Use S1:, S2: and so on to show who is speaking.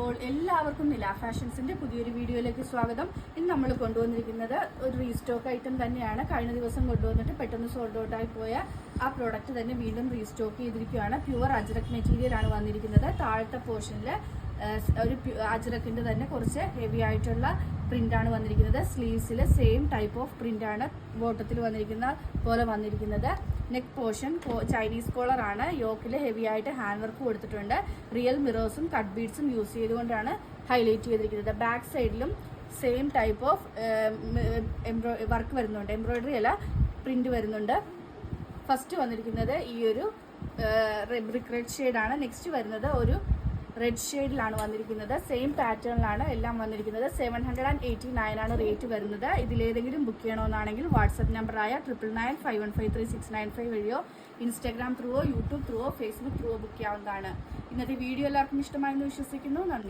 S1: അപ്പോൾ എല്ലാവർക്കും നില ഫാഷൻസിന്റെ പുതിയൊരു വീഡിയോയിലേക്ക് സ്വാഗതം. ഇന്ന് നമ്മൾ കൊണ്ടുവന്നിരിക്കുന്നത് ഒരു റീസ്റ്റോക്ക് ഐറ്റം തന്നെയാണ്. കഴിഞ്ഞ ദിവസം കൊണ്ടുവന്നിട്ട് പെട്ടെന്ന് സോൾഡ് ഔട്ട് ആയി പോയ ആ പ്രോഡക്റ്റ് തന്നെ വീണ്ടും റീസ്റ്റോക്ക് ചെയ്തിരിക്കുകയാണ്. പ്യുവർ അജ്രക് മെറ്റീരിയൽ ആണ് വന്നിരിക്കുന്നത്. താഴത്തെ പോർഷനിൽ ഒരു അജ്രക്കിന്റെ തന്നെ കുറച്ച് ഹെവി ആയിട്ടുള്ള പ്രിന്റ് ആണ് വന്നിരിക്കുന്നത്. സ്ലീവ്സിൽ സെയിം ടൈപ്പ് ഓഫ് പ്രിന്റ് ആണ് ബോട്ടത്തിൽ വന്നിരിക്കുന്ന പോലെ വന്നിരിക്കുന്നത്. നെക്ക് പോർഷൻ ചൈനീസ് കോളർ ആണ്. യോക്കിൽ ഹെവി ആയിട്ട് ഹാൻഡ് വർക്ക് കൊടുത്തിട്ടുണ്ട്. റിയൽ മിറേഴ്സും കട്ട് ബീഡ്സും യൂസ് ചെയ്തുകൊണ്ടാണ് ഹൈലൈറ്റ് ചെയ്തിരിക്കുന്നത്. ബാക്ക് സൈഡിലും സെയിം ടൈപ്പ് ഓഫ് വർക്ക് വരുന്നുണ്ട്. എംബ്രോയിഡറി അല്ല, പ്രിന്റ് വരുന്നുണ്ട്. ഫസ്റ്റ് വന്നിരിക്കുന്നത് ഈ ഒരു ബ്രിക്ക് റെഡ് ഷെയ്ഡാണ്. നെക്സ്റ്റ് വരുന്നത് ഒരു റെഡ് ഷെയ്ഡിലാണ് വന്നിരിക്കുന്നത്. സെയിം പാറ്റേണിലാണ് എല്ലാം വന്നിരിക്കുന്നത്. 789 ആണ് റേറ്റ് വരുന്നത്. ഇതിലേതെങ്കിലും ബുക്ക് ചെയ്യണമെന്നാണെങ്കിൽ വാട്സപ്പ് നമ്പറായ 9995153695 വഴിയോ ഇൻസ്റ്റാഗ്രാം ത്രൂവോ യൂട്യൂബ് ത്രൂവോ ഫേസ്ബുക്ക് ത്രൂവോ ബുക്ക് ചെയ്യാവുന്നതാണ്. ഇന്നത്തെ വീഡിയോ എല്ലാവർക്കും ഇഷ്ടമായെന്ന് വിശ്വസിക്കുന്നു. നന്ദി.